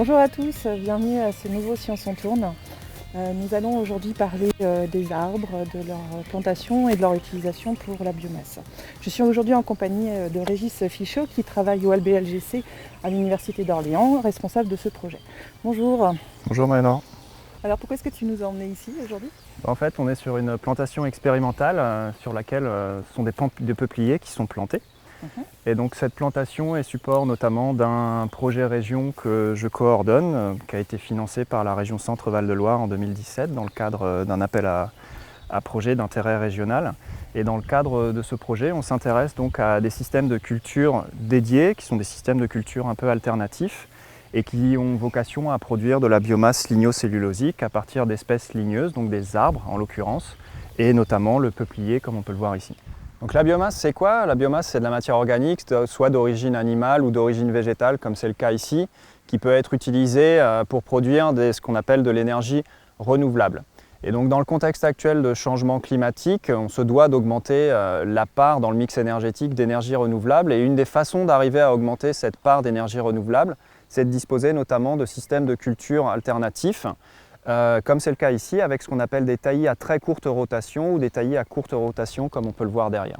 Bonjour à tous, bienvenue à ce nouveau Science en Tourne. Nous allons aujourd'hui parler des arbres, de leur plantation et de leur utilisation pour la biomasse. Je suis aujourd'hui en compagnie de Régis Fichot qui travaille au LBLGC à l'Université d'Orléans, responsable de ce projet. Bonjour. Bonjour Maëlan. Alors pourquoi est-ce que tu nous as emmenés ici aujourd'hui ? En fait, on est sur une plantation expérimentale sur laquelle sont des pans de peupliers qui sont plantés. Et donc cette plantation est support notamment d'un projet région que je coordonne, qui a été financé par la région Centre-Val de Loire en 2017 dans le cadre d'un appel à projet d'intérêt régional. Et dans le cadre de ce projet, on s'intéresse donc à des systèmes de culture dédiés, qui sont des systèmes de culture un peu alternatifs et qui ont vocation à produire de la biomasse lignocellulosique à partir d'espèces ligneuses, donc des arbres en l'occurrence, et notamment le peuplier comme on peut le voir ici. Donc la biomasse, c'est quoi? La biomasse, c'est de la matière organique, soit d'origine animale ou d'origine végétale, comme c'est le cas ici, qui peut être utilisée pour produire ce qu'on appelle de l'énergie renouvelable. Et donc dans le contexte actuel de changement climatique, on se doit d'augmenter la part dans le mix énergétique d'énergie renouvelable. Et une des façons d'arriver à augmenter cette part d'énergie renouvelable, c'est de disposer notamment de systèmes de culture alternatifs, comme c'est le cas ici, avec ce qu'on appelle des taillis à très courte rotation ou des taillis à courte rotation, comme on peut le voir derrière.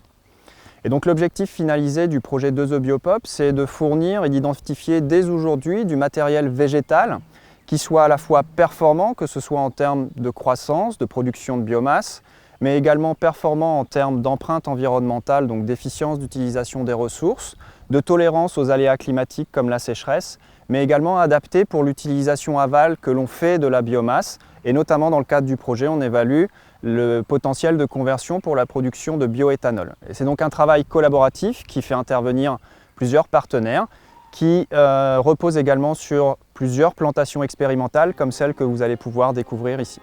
Et donc l'objectif finalisé du projet 2E Biopop, c'est de fournir et d'identifier dès aujourd'hui du matériel végétal qui soit à la fois performant, que ce soit en termes de croissance, de production de biomasse, mais également performant en termes d'empreinte environnementale, donc d'efficience d'utilisation des ressources, de tolérance aux aléas climatiques comme la sécheresse, mais également adapté pour l'utilisation aval que l'on fait de la biomasse. Et notamment dans le cadre du projet, on évalue le potentiel de conversion pour la production de bioéthanol. Et c'est donc un travail collaboratif qui fait intervenir plusieurs partenaires, qui repose également sur plusieurs plantations expérimentales comme celle que vous allez pouvoir découvrir ici.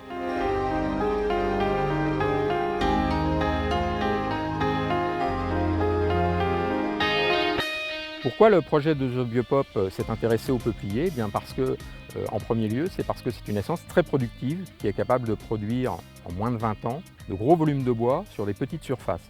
Pourquoi le projet de The Biopop s'est intéressé au peuplier? Eh bien parce que, en premier lieu, c'est parce que c'est une essence très productive qui est capable de produire en moins de 20 ans de gros volumes de bois sur des petites surfaces.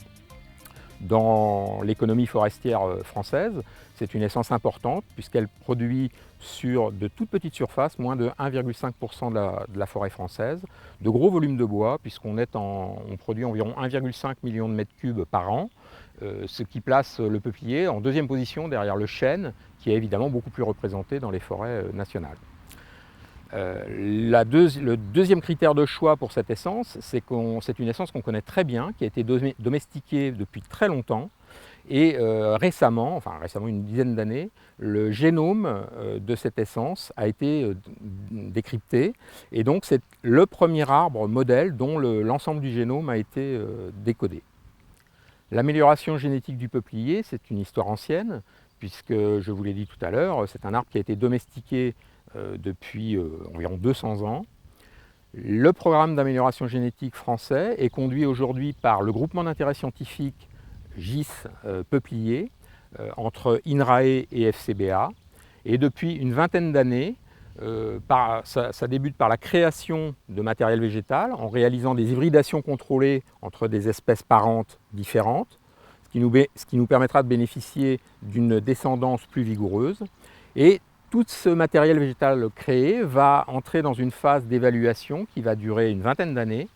Dans l'économie forestière française, c'est une essence importante puisqu'elle produit sur de toutes petites surfaces, moins de 1,5% de la forêt française, de gros volumes de bois puisqu'on produit environ 1,5 million de mètres cubes par an, ce qui place le peuplier en deuxième position derrière le chêne qui est évidemment beaucoup plus représenté dans les forêts nationales. Le deuxième critère de choix pour cette essence, c'est une essence qu'on connaît très bien, qui a été domestiquée depuis très longtemps. Et récemment, une dizaine d'années, le génome de cette essence a été décrypté. Et donc c'est le premier arbre modèle dont l'ensemble du génome a été décodé. L'amélioration génétique du peuplier, c'est une histoire ancienne, puisque, je vous l'ai dit tout à l'heure, c'est un arbre qui a été domestiqué depuis environ 200 ans. Le programme d'amélioration génétique français est conduit aujourd'hui par le groupement d'intérêt scientifique GIS Peuplier, entre INRAE et FCBA. Et depuis une vingtaine d'années, ça débute par la création de matériel végétal en réalisant des hybridations contrôlées entre des espèces parentes différentes, ce qui nous permettra de bénéficier d'une descendance plus vigoureuse. Et tout ce matériel végétal créé va entrer dans une phase d'évaluation qui va durer une vingtaine d'années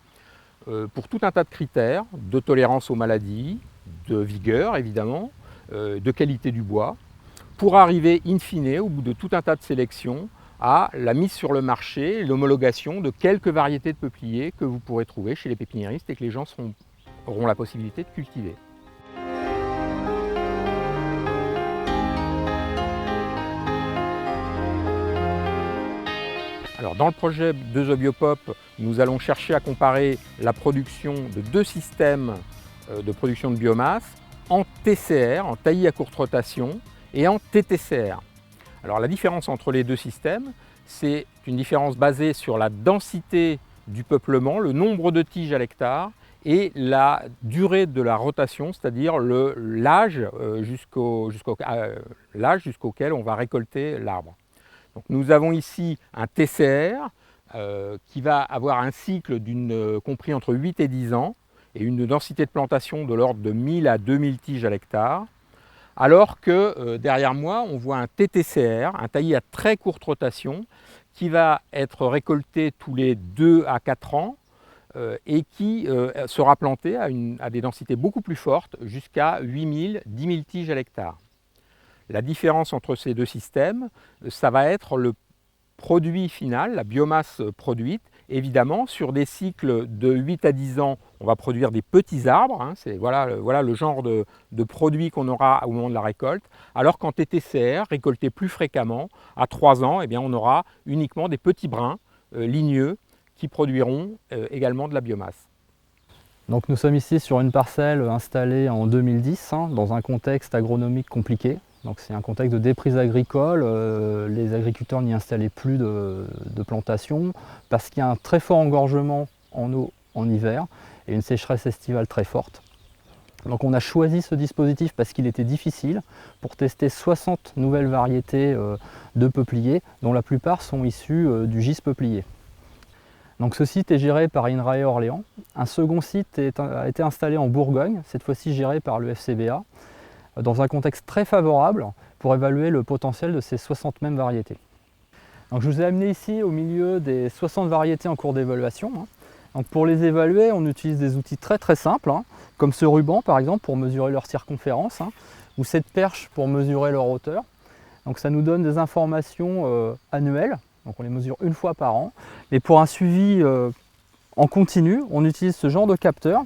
pour tout un tas de critères, de tolérance aux maladies, de vigueur évidemment, de qualité du bois, pour arriver in fine, au bout de tout un tas de sélections, à la mise sur le marché, l'homologation de quelques variétés de peupliers que vous pourrez trouver chez les pépiniéristes et que les gens auront la possibilité de cultiver. Alors, dans le projet de The Biopop, nous allons chercher à comparer la production de deux systèmes de production de biomasse en TCR, en taillis à courte rotation, et en TTCR. Alors la différence entre les deux systèmes, c'est une différence basée sur la densité du peuplement, le nombre de tiges à l'hectare, et la durée de la rotation, c'est-à-dire l'âge jusqu'auquel on va récolter l'arbre. Donc nous avons ici un TCR qui va avoir un cycle compris entre 8 et 10 ans et une densité de plantation de l'ordre de 1000 à 2000 tiges à l'hectare, Alors que derrière moi, on voit un TTCR, un taillis à très courte rotation, qui va être récolté tous les 2 à 4 ans et qui sera planté à des densités beaucoup plus fortes, jusqu'à 8000, 10 000 tiges à l'hectare. La différence entre ces deux systèmes, ça va être le produit final, la biomasse produite. Évidemment, sur des cycles de 8 à 10 ans, on va produire des petits arbres. Hein, voilà le genre de produit qu'on aura au moment de la récolte. Alors qu'en TTCR, récolté plus fréquemment, à 3 ans, eh bien, on aura uniquement des petits brins ligneux qui produiront également de la biomasse. Donc nous sommes ici sur une parcelle installée en 2010, dans un contexte agronomique compliqué. Donc c'est un contexte de déprise agricole, les agriculteurs n'y installaient plus de plantations parce qu'il y a un très fort engorgement en eau en hiver et une sécheresse estivale très forte. Donc on a choisi ce dispositif parce qu'il était difficile pour tester 60 nouvelles variétés de peupliers dont la plupart sont issus du GIS peuplier. Donc ce site est géré par INRAE Orléans. Un second site a été installé en Bourgogne, cette fois-ci géré par le FCBA, dans un contexte très favorable pour évaluer le potentiel de ces 60 mêmes variétés. Donc je vous ai amené ici au milieu des 60 variétés en cours d'évaluation. Donc pour les évaluer, on utilise des outils très simples, comme ce ruban par exemple pour mesurer leur circonférence, ou cette perche pour mesurer leur hauteur. Donc ça nous donne des informations annuelles, donc on les mesure une fois par an. Et pour un suivi en continu, on utilise ce genre de capteur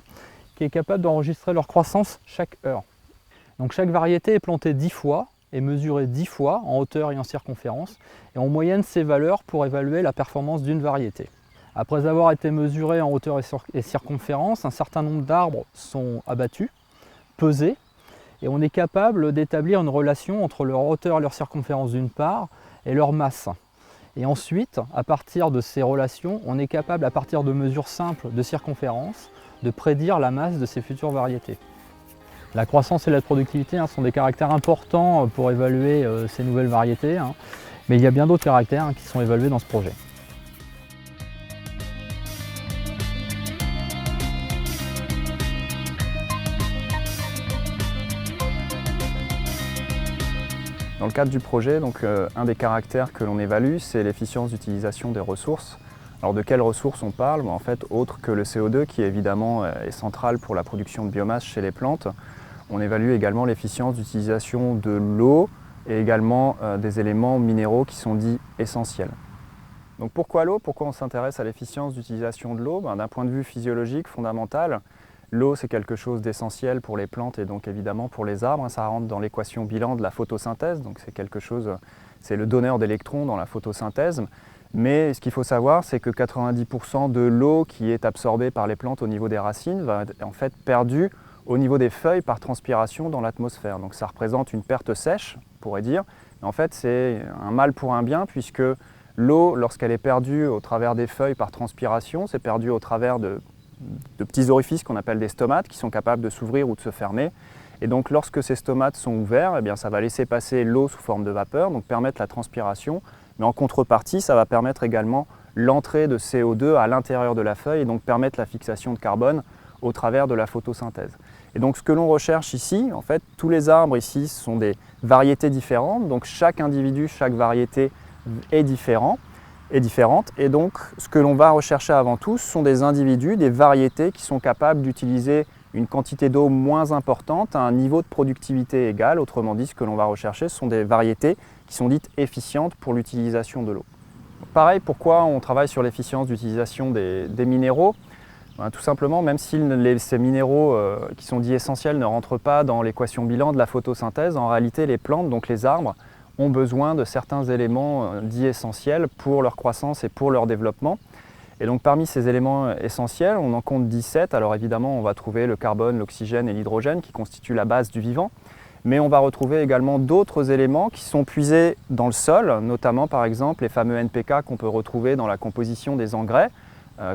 qui est capable d'enregistrer leur croissance chaque heure. Donc chaque variété est plantée 10 fois et mesurée 10 fois en hauteur et en circonférence. Et on moyenne ces valeurs pour évaluer la performance d'une variété. Après avoir été mesurés en hauteur et circonférence, un certain nombre d'arbres sont abattus, pesés, et on est capable d'établir une relation entre leur hauteur et leur circonférence d'une part et leur masse. Et ensuite, à partir de ces relations, on est capable, à partir de mesures simples de circonférence, de prédire la masse de ces futures variétés. La croissance et la productivité sont des caractères importants pour évaluer ces nouvelles variétés, mais il y a bien d'autres caractères qui sont évalués dans ce projet. Dans le cadre du projet, un des caractères que l'on évalue, c'est l'efficience d'utilisation des ressources. Alors de quelles ressources on parle? En fait, autre que le CO2 qui évidemment est central pour la production de biomasse chez les plantes, on évalue également l'efficience d'utilisation de l'eau et également des éléments minéraux qui sont dits essentiels. Donc pourquoi l'eau? Pourquoi on s'intéresse à l'efficience d'utilisation de l'eau? D'un point de vue physiologique fondamental, l'eau c'est quelque chose d'essentiel pour les plantes et donc évidemment pour les arbres. Ça rentre dans l'équation bilan de la photosynthèse, donc c'est le donneur d'électrons dans la photosynthèse. Mais ce qu'il faut savoir, c'est que 90% de l'eau qui est absorbée par les plantes au niveau des racines va être en fait perdue au niveau des feuilles par transpiration dans l'atmosphère. Donc ça représente une perte sèche, on pourrait dire. Mais en fait, c'est un mal pour un bien, puisque l'eau, lorsqu'elle est perdue au travers des feuilles par transpiration, c'est perdu au travers de petits orifices qu'on appelle des stomates, qui sont capables de s'ouvrir ou de se fermer. Et donc lorsque ces stomates sont ouverts, eh bien, ça va laisser passer l'eau sous forme de vapeur, donc permettre la transpiration. Mais en contrepartie, ça va permettre également l'entrée de CO2 à l'intérieur de la feuille et donc permettre la fixation de carbone au travers de la photosynthèse. Et donc ce que l'on recherche ici, en fait, tous les arbres ici sont des variétés différentes, donc chaque individu, chaque variété est différente. Et donc ce que l'on va rechercher avant tout, ce sont des individus, des variétés qui sont capables d'utiliser une quantité d'eau moins importante à un niveau de productivité égal. Autrement dit, ce que l'on va rechercher, ce sont des variétés qui sont dites efficientes pour l'utilisation de l'eau. Pareil, pourquoi on travaille sur l'efficience d'utilisation des minéraux? Tout simplement, même si ces minéraux qui sont dits essentiels ne rentrent pas dans l'équation bilan de la photosynthèse, en réalité les plantes, donc les arbres, ont besoin de certains éléments dits essentiels pour leur croissance et pour leur développement. Et donc parmi ces éléments essentiels, on en compte 17. Alors évidemment, on va trouver le carbone, l'oxygène et l'hydrogène qui constituent la base du vivant. Mais on va retrouver également d'autres éléments qui sont puisés dans le sol, notamment par exemple les fameux NPK qu'on peut retrouver dans la composition des engrais,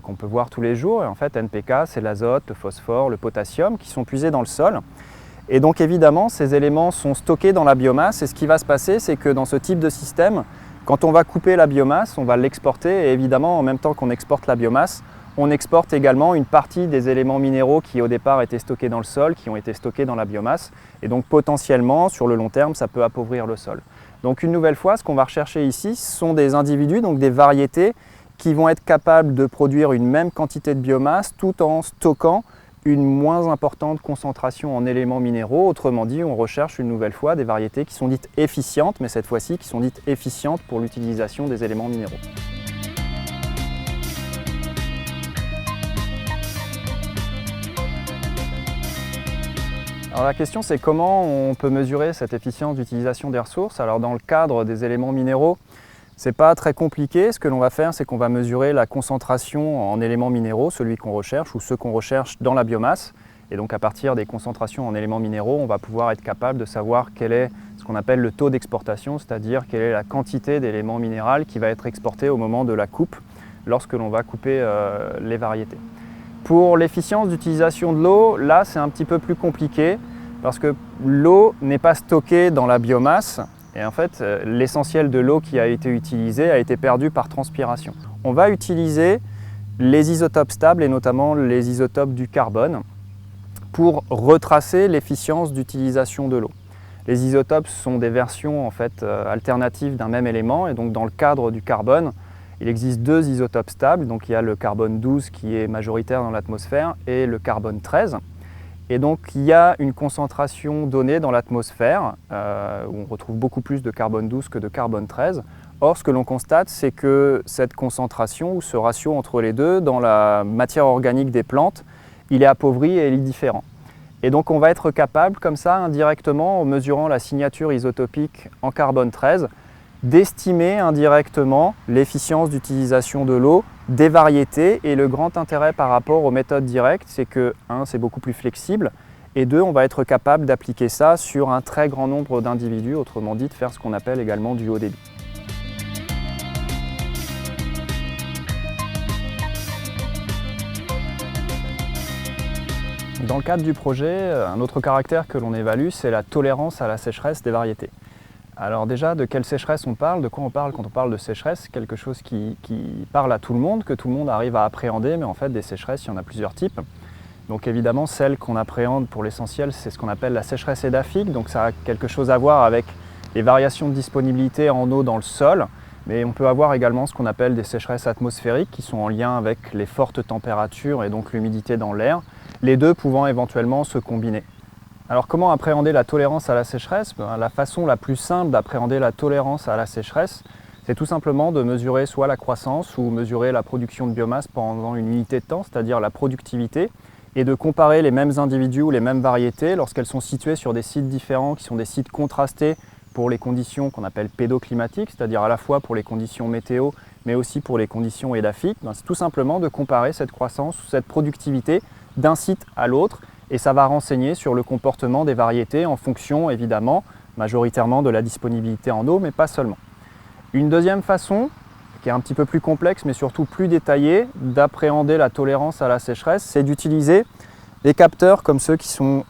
qu'on peut voir tous les jours. Et en fait, NPK, c'est l'azote, le phosphore, le potassium qui sont puisés dans le sol. Et donc évidemment, ces éléments sont stockés dans la biomasse. Et ce qui va se passer, c'est que dans ce type de système, quand on va couper la biomasse, on va l'exporter. Et évidemment, en même temps qu'on exporte la biomasse, on exporte également une partie des éléments minéraux qui au départ étaient stockés dans le sol, qui ont été stockés dans la biomasse. Et donc potentiellement, sur le long terme, ça peut appauvrir le sol. Donc une nouvelle fois, ce qu'on va rechercher ici, ce sont des individus, donc des variétés, qui vont être capables de produire une même quantité de biomasse tout en stockant une moins importante concentration en éléments minéraux. Autrement dit, on recherche une nouvelle fois des variétés qui sont dites efficientes, mais cette fois-ci qui sont dites efficientes pour l'utilisation des éléments minéraux. Alors la question, c'est comment on peut mesurer cette efficience d'utilisation des ressources. Alors dans le cadre des éléments minéraux, c'est pas très compliqué. Ce que l'on va faire, c'est qu'on va mesurer la concentration en éléments minéraux, celui qu'on recherche ou ceux qu'on recherche dans la biomasse. Et donc à partir des concentrations en éléments minéraux, on va pouvoir être capable de savoir quel est ce qu'on appelle le taux d'exportation, c'est-à-dire quelle est la quantité d'éléments minéraux qui va être exportée au moment de la coupe, lorsque l'on va couper les variétés. Pour l'efficience d'utilisation de l'eau, là c'est un petit peu plus compliqué parce que l'eau n'est pas stockée dans la biomasse. Et en fait, l'essentiel de l'eau qui a été utilisée a été perdu par transpiration. On va utiliser les isotopes stables et notamment les isotopes du carbone pour retracer l'efficience d'utilisation de l'eau. Les isotopes sont des versions en fait, alternatives d'un même élément et donc dans le cadre du carbone, il existe deux isotopes stables. Donc il y a le carbone 12 qui est majoritaire dans l'atmosphère et le carbone 13. Et donc il y a une concentration donnée dans l'atmosphère où on retrouve beaucoup plus de carbone 12 que de carbone 13. Or ce que l'on constate, c'est que cette concentration ou ce ratio entre les deux dans la matière organique des plantes, il est appauvri et il est différent. Et donc on va être capable comme ça indirectement en mesurant la signature isotopique en carbone 13 d'estimer indirectement l'efficience d'utilisation de l'eau des variétés. Et le grand intérêt par rapport aux méthodes directes, c'est que, un, c'est beaucoup plus flexible, et deux, on va être capable d'appliquer ça sur un très grand nombre d'individus, autrement dit de faire ce qu'on appelle également du haut débit. Dans le cadre du projet, un autre caractère que l'on évalue, c'est la tolérance à la sécheresse des variétés. Alors déjà, de quelle sécheresse on parle? De quoi on parle quand on parle de sécheresse? Quelque chose qui parle à tout le monde, que tout le monde arrive à appréhender, mais en fait des sécheresses, il y en a plusieurs types. Donc évidemment, celle qu'on appréhende pour l'essentiel, c'est ce qu'on appelle la sécheresse édaphique. Donc ça a quelque chose à voir avec les variations de disponibilité en eau dans le sol, mais on peut avoir également ce qu'on appelle des sécheresses atmosphériques qui sont en lien avec les fortes températures et donc l'humidité dans l'air, les deux pouvant éventuellement se combiner. Alors comment appréhender la tolérance à la sécheresse? La façon la plus simple d'appréhender la tolérance à la sécheresse, c'est tout simplement de mesurer soit la croissance ou mesurer la production de biomasse pendant une unité de temps, c'est-à-dire la productivité, et de comparer les mêmes individus ou les mêmes variétés lorsqu'elles sont situées sur des sites différents, qui sont des sites contrastés pour les conditions qu'on appelle pédoclimatiques, c'est-à-dire à la fois pour les conditions météo, mais aussi pour les conditions édaphiques. C'est tout simplement de comparer cette croissance ou cette productivité d'un site à l'autre, et ça va renseigner sur le comportement des variétés en fonction, évidemment, majoritairement de la disponibilité en eau, mais pas seulement. Une deuxième façon, qui est un petit peu plus complexe, mais surtout plus détaillée, d'appréhender la tolérance à la sécheresse, c'est d'utiliser des capteurs comme ceux qui sont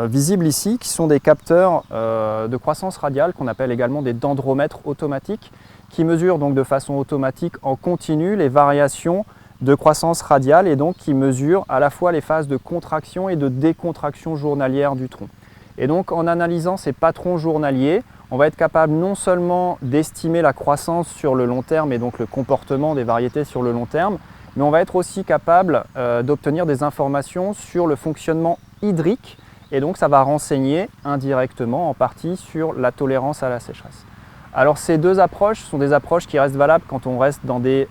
visibles ici, qui sont des capteurs de croissance radiale, qu'on appelle également des dendromètres automatiques, qui mesurent donc de façon automatique en continu les variations de croissance radiale et donc qui mesure à la fois les phases de contraction et de décontraction journalière du tronc. Et donc en analysant ces patrons journaliers, on va être capable non seulement d'estimer la croissance sur le long terme et donc le comportement des variétés sur le long terme, mais on va être aussi capable d'obtenir des informations sur le fonctionnement hydrique et donc ça va renseigner indirectement en partie sur la tolérance à la sécheresse. Alors ces deux approches sont des approches qui restent valables quand on reste dans des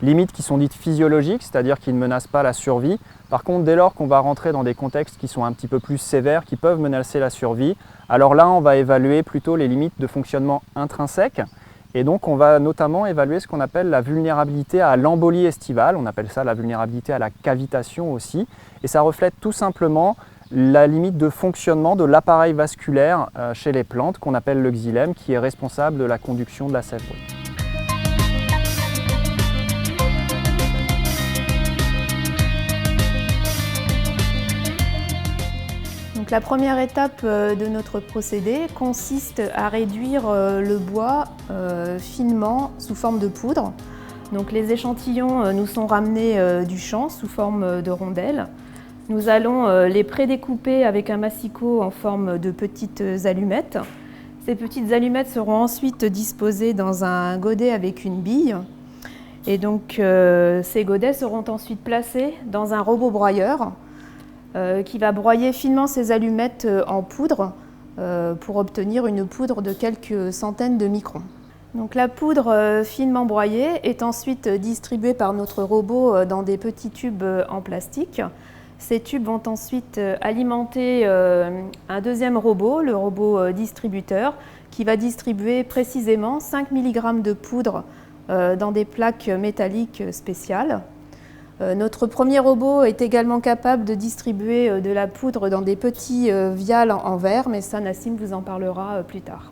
limites qui sont dites physiologiques, c'est-à-dire qui ne menacent pas la survie. Par contre, dès lors qu'on va rentrer dans des contextes qui sont un petit peu plus sévères, qui peuvent menacer la survie, alors là, on va évaluer plutôt les limites de fonctionnement intrinsèque. Et donc, on va notamment évaluer ce qu'on appelle la vulnérabilité à l'embolie estivale. On appelle ça la vulnérabilité à la cavitation aussi. Et ça reflète tout simplement la limite de fonctionnement de l'appareil vasculaire chez les plantes, qu'on appelle le xylème, qui est responsable de la conduction de la sève brute. Donc la première étape de notre procédé consiste à réduire le bois finement sous forme de poudre Donc les échantillons nous sont ramenés du champ sous forme de rondelles. Nous allons les prédécouper avec un massicot en forme de petites allumettes. Ces petites allumettes seront ensuite disposées dans un godet avec une bille. Et donc ces godets seront ensuite placés dans un robot broyeur qui va broyer finement ces allumettes en poudre pour obtenir une poudre de quelques centaines de microns. Donc la poudre finement broyée est ensuite distribuée par notre robot dans des petits tubes en plastique. Ces tubes vont ensuite alimenter un deuxième robot, le robot distributeur, qui va distribuer précisément 5 mg de poudre dans des plaques métalliques spéciales. Notre premier robot est également capable de distribuer de la poudre dans des petits vials en verre, mais ça, Nassim vous en parlera plus tard.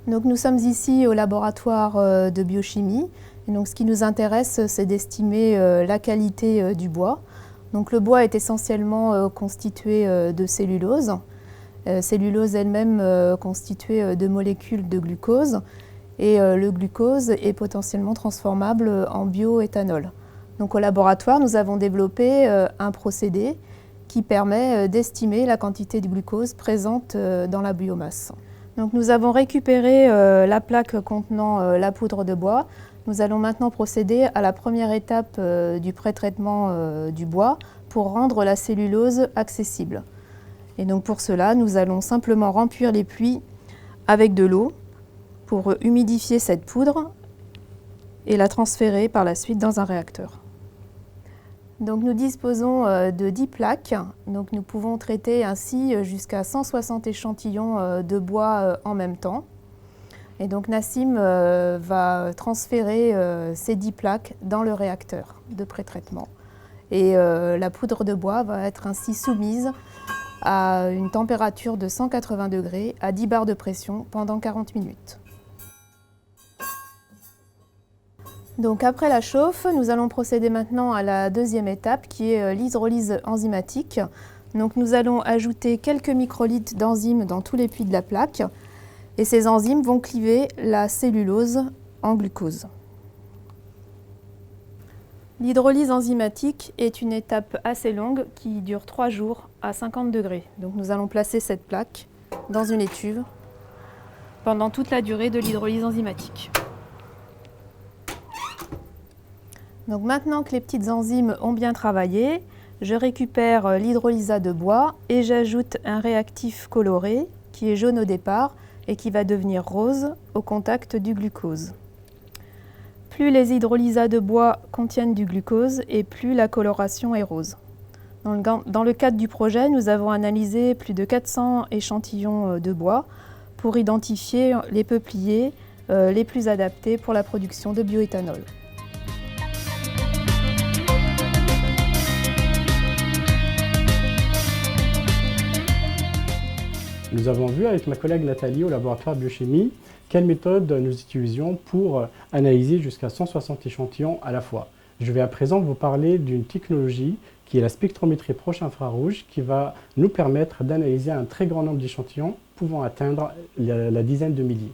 Donc, nous sommes ici au laboratoire de biochimie. Et donc, ce qui nous intéresse, c'est d'estimer la qualité du bois. Donc, le bois est essentiellement constitué de cellulose. Cellulose elle-même constituée de molécules de glucose. Et le glucose est potentiellement transformable en bioéthanol. Donc, au laboratoire, nous avons développé un procédé qui permet d'estimer la quantité de glucose présente dans la biomasse. Donc, nous avons récupéré la plaque contenant la poudre de bois. Nous allons maintenant procéder à la première étape du pré-traitement du bois pour rendre la cellulose accessible. Et donc pour cela, nous allons simplement remplir les puits avec de l'eau pour humidifier cette poudre et la transférer par la suite dans un réacteur. Donc nous disposons de 10 plaques, donc nous pouvons traiter ainsi jusqu'à 160 échantillons de bois en même temps. Et donc Nassim va transférer ces 10 plaques dans le réacteur de pré-traitement. Et la poudre de bois va être ainsi soumise à une température de 180 degrés à 10 bars de pression pendant 40 minutes. Donc après la chauffe, nous allons procéder maintenant à la deuxième étape qui est l'hydrolyse enzymatique. Donc nous allons ajouter quelques microlitres d'enzymes dans tous les puits de la plaque et ces enzymes vont cliver la cellulose en glucose. L'hydrolyse enzymatique est une étape assez longue qui dure 3 jours à 50 degrés. Donc nous allons placer cette plaque dans une étuve pendant toute la durée de l'hydrolyse enzymatique. Donc maintenant que les petites enzymes ont bien travaillé, je récupère l'hydrolysat de bois et j'ajoute un réactif coloré qui est jaune au départ et qui va devenir rose au contact du glucose. Plus les hydrolysats de bois contiennent du glucose et plus la coloration est rose. Dans le cadre du projet, nous avons analysé plus de 400 échantillons de bois pour identifier les peupliers les plus adaptés pour la production de bioéthanol. Nous avons vu avec ma collègue Nathalie au laboratoire de biochimie quelle méthode nous utilisions pour analyser jusqu'à 160 échantillons à la fois. Je vais à présent vous parler d'une technologie qui est la spectrométrie proche infrarouge qui va nous permettre d'analyser un très grand nombre d'échantillons pouvant atteindre la dizaine de milliers.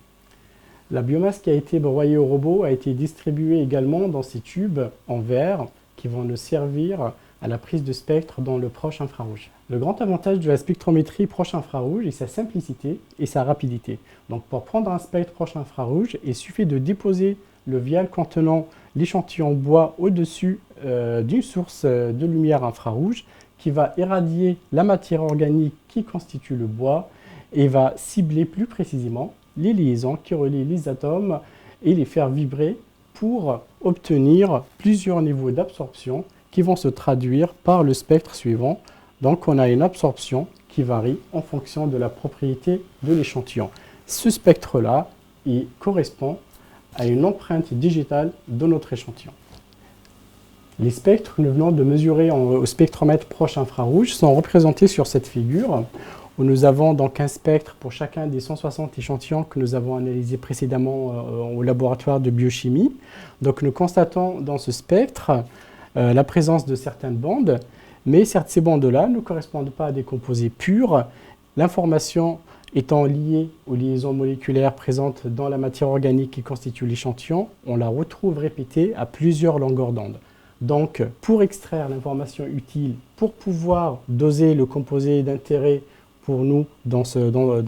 La biomasse qui a été broyée au robot a été distribuée également dans ces tubes en verre qui vont nous servir à la prise de spectre dans le proche infrarouge. Le grand avantage de la spectrométrie proche infrarouge est sa simplicité et sa rapidité. Donc pour prendre un spectre proche infrarouge, il suffit de déposer le vial contenant l'échantillon bois au-dessus d'une source de lumière infrarouge qui va irradier la matière organique qui constitue le bois et va cibler plus précisément les liaisons qui relient les atomes et les faire vibrer pour obtenir plusieurs niveaux d'absorption qui vont se traduire par le spectre suivant. Donc on a une absorption qui varie en fonction de la propriété de l'échantillon. Ce spectre-là, il correspond à une empreinte digitale de notre échantillon. Les spectres que nous venons de mesurer au spectromètre proche infrarouge sont représentés sur cette figure où nous avons donc un spectre pour chacun des 160 échantillons que nous avons analysés précédemment au laboratoire de biochimie. Donc nous constatons dans ce spectre la présence de certaines bandes, mais ces bandes-là ne correspondent pas à des composés purs. L'information étant liée aux liaisons moléculaires présentes dans la matière organique qui constitue l'échantillon, on la retrouve répétée à plusieurs longueurs d'onde. Donc, pour extraire l'information utile, pour pouvoir doser le composé d'intérêt pour nous dans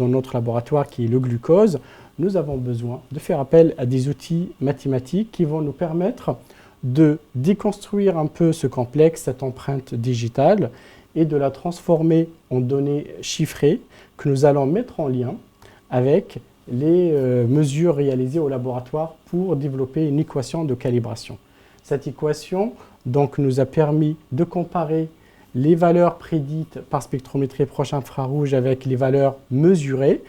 notre laboratoire qui est le glucose, nous avons besoin de faire appel à des outils mathématiques qui vont nous permettre de déconstruire un peu ce complexe, cette empreinte digitale, et de la transformer en données chiffrées que nous allons mettre en lien avec les mesures réalisées au laboratoire pour développer une équation de calibration. Cette équation donc, nous a permis de comparer les valeurs prédites par spectrométrie proche infrarouge avec les valeurs mesurées,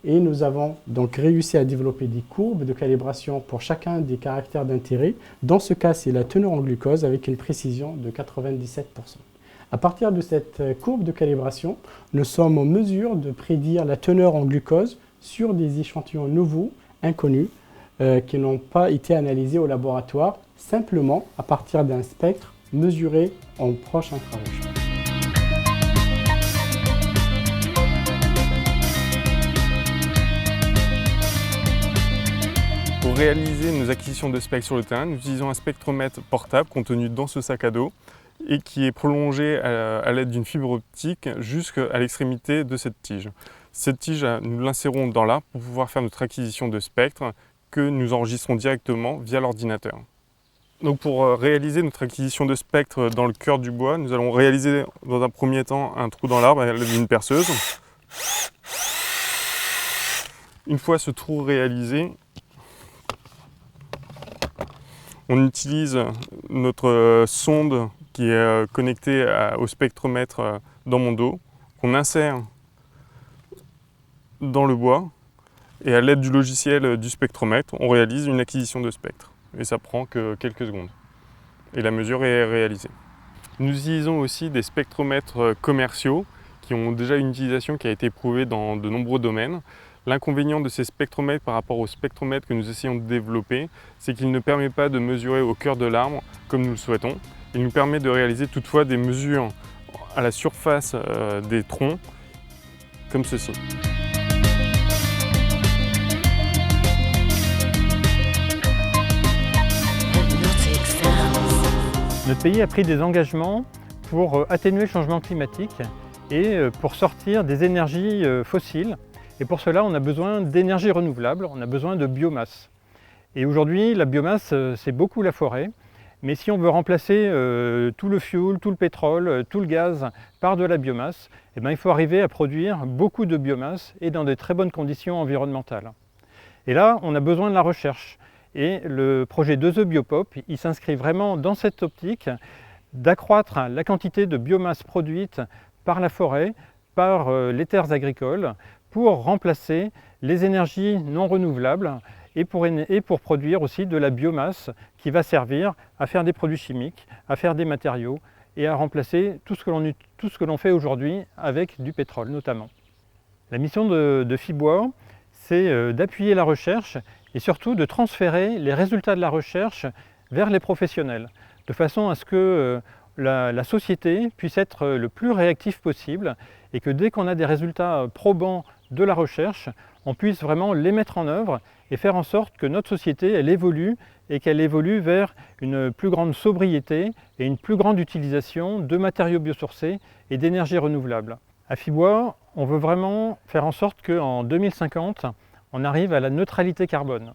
et nous avons donc réussi à développer des courbes de calibration pour chacun des caractères d'intérêt. Dans ce cas, c'est la teneur en glucose avec une précision de 97%. À partir de cette courbe de calibration, nous sommes en mesure de prédire la teneur en glucose sur des échantillons nouveaux, inconnus, qui n'ont pas été analysés au laboratoire, simplement à partir d'un spectre mesuré en proche infrarouge. Pour réaliser nos acquisitions de spectres sur le terrain, nous utilisons un spectromètre portable contenu dans ce sac à dos et qui est prolongé à l'aide d'une fibre optique jusqu'à l'extrémité de cette tige. Cette tige, nous l'insérons dans l'arbre pour pouvoir faire notre acquisition de spectres que nous enregistrons directement via l'ordinateur. Donc pour réaliser notre acquisition de spectres dans le cœur du bois, nous allons réaliser dans un premier temps un trou dans l'arbre à l'aide d'une perceuse. Une fois ce trou réalisé, on utilise notre sonde qui est connectée au spectromètre dans mon dos, qu'on insère dans le bois, et à l'aide du logiciel du spectromètre, on réalise une acquisition de spectre. Et ça prend que quelques secondes. Et la mesure est réalisée. Nous utilisons aussi des spectromètres commerciaux qui ont déjà une utilisation qui a été prouvée dans de nombreux domaines. L'inconvénient de ces spectromètres par rapport au spectromètre que nous essayons de développer, c'est qu'il ne permet pas de mesurer au cœur de l'arbre comme nous le souhaitons. Il nous permet de réaliser toutefois des mesures à la surface des troncs, comme ceci. Notre pays a pris des engagements pour atténuer le changement climatique et pour sortir des énergies fossiles. Et pour cela, on a besoin d'énergie renouvelable, on a besoin de biomasse. Et aujourd'hui, la biomasse, c'est beaucoup la forêt. Mais si on veut remplacer tout le fioul, tout le pétrole, tout le gaz par de la biomasse, eh bien, il faut arriver à produire beaucoup de biomasse et dans de très bonnes conditions environnementales. Et là, on a besoin de la recherche. Et le projet 2E Biopop, il s'inscrit vraiment dans cette optique d'accroître la quantité de biomasse produite par la forêt, par les terres agricoles, pour remplacer les énergies non renouvelables et pour produire aussi de la biomasse qui va servir à faire des produits chimiques, à faire des matériaux et à remplacer tout ce que l'on fait aujourd'hui avec du pétrole notamment. La mission de Fibois, c'est d'appuyer la recherche et surtout de transférer les résultats de la recherche vers les professionnels, de façon à ce que la société puisse être le plus réactive possible et que dès qu'on a des résultats probants de la recherche, on puisse vraiment les mettre en œuvre et faire en sorte que notre société elle évolue et qu'elle évolue vers une plus grande sobriété et une plus grande utilisation de matériaux biosourcés et d'énergie renouvelable. À Fibois, on veut vraiment faire en sorte qu'en 2050, on arrive à la neutralité carbone.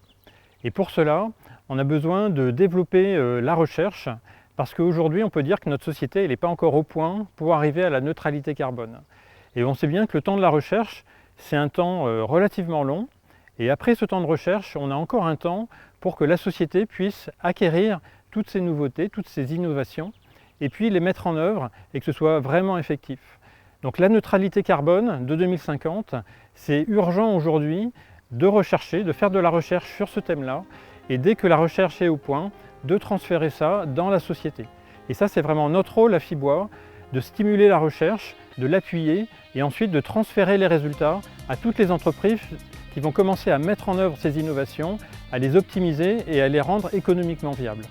Et pour cela, on a besoin de développer la recherche parce qu'aujourd'hui, on peut dire que notre société n'est pas encore au point pour arriver à la neutralité carbone. Et on sait bien que le temps de la recherche, c'est un temps relativement long. Et après ce temps de recherche, on a encore un temps pour que la société puisse acquérir toutes ces nouveautés, toutes ces innovations, et puis les mettre en œuvre et que ce soit vraiment effectif. Donc la neutralité carbone de 2050, c'est urgent aujourd'hui de rechercher, de faire de la recherche sur ce thème-là, et dès que la recherche est au point, de transférer ça dans la société. Et ça, c'est vraiment notre rôle à Fibois, de stimuler la recherche, de l'appuyer, et ensuite de transférer les résultats à toutes les entreprises qui vont commencer à mettre en œuvre ces innovations, à les optimiser et à les rendre économiquement viables.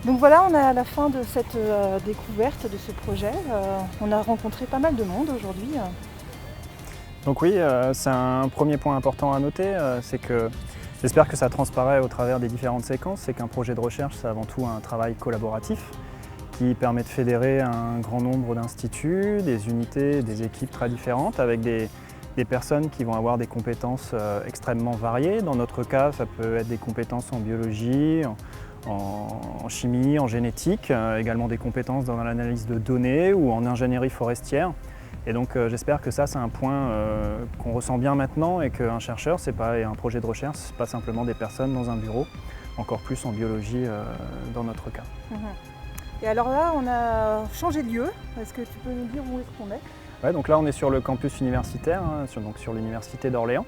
Donc voilà, on est à la fin de cette découverte de ce projet. On a rencontré pas mal de monde aujourd'hui. Donc oui, c'est un premier point important à noter, c'est que j'espère que ça transparaît au travers des différentes séquences, c'est qu'un projet de recherche, c'est avant tout un travail collaboratif qui permet de fédérer un grand nombre d'instituts, des unités, des équipes très différentes avec des personnes qui vont avoir des compétences extrêmement variées. Dans notre cas, ça peut être des compétences en biologie, en chimie, en génétique, également des compétences dans l'analyse de données ou en ingénierie forestière. Et donc j'espère que ça c'est un point qu'on ressent bien maintenant et qu'un chercheur, et un projet de recherche, ce n'est pas simplement des personnes dans un bureau, encore plus en biologie dans notre cas. Et alors là, on a changé de lieu. Est-ce que tu peux nous dire où est-ce qu'on est? Ouais, donc là on est sur le campus universitaire, sur l'université d'Orléans.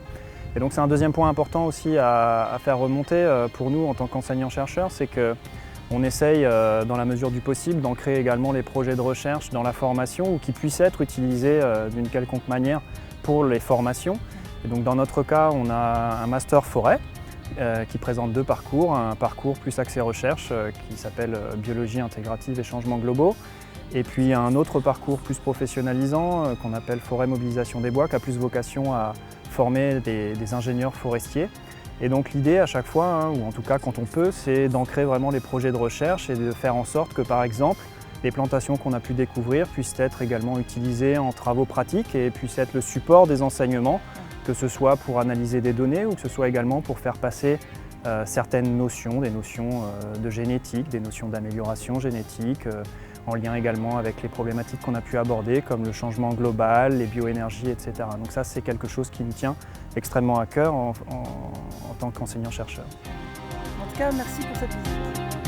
Et donc c'est un deuxième point important aussi à faire remonter pour nous en tant qu'enseignants-chercheurs, c'est qu'on essaye dans la mesure du possible d'ancrer également les projets de recherche dans la formation ou qui puissent être utilisés d'une quelconque manière pour les formations. Et donc dans notre cas, on a un master forêt qui présente deux parcours, un parcours plus axé recherche qui s'appelle biologie intégrative et changements globaux, et puis un autre parcours plus professionnalisant qu'on appelle forêt mobilisation des bois, qui a plus vocation à former des ingénieurs forestiers. Et donc l'idée à chaque fois, ou en tout cas quand on peut, c'est d'ancrer vraiment les projets de recherche et de faire en sorte que par exemple les plantations qu'on a pu découvrir puissent être également utilisées en travaux pratiques et puissent être le support des enseignements, que ce soit pour analyser des données ou que ce soit également pour faire passer certaines notions, des notions de génétique, des notions d'amélioration génétique, en lien également avec les problématiques qu'on a pu aborder comme le changement global, les bioénergies, etc. Donc ça c'est quelque chose qui nous tient extrêmement à cœur en tant qu'enseignant-chercheur. En tout cas, merci pour cette visite.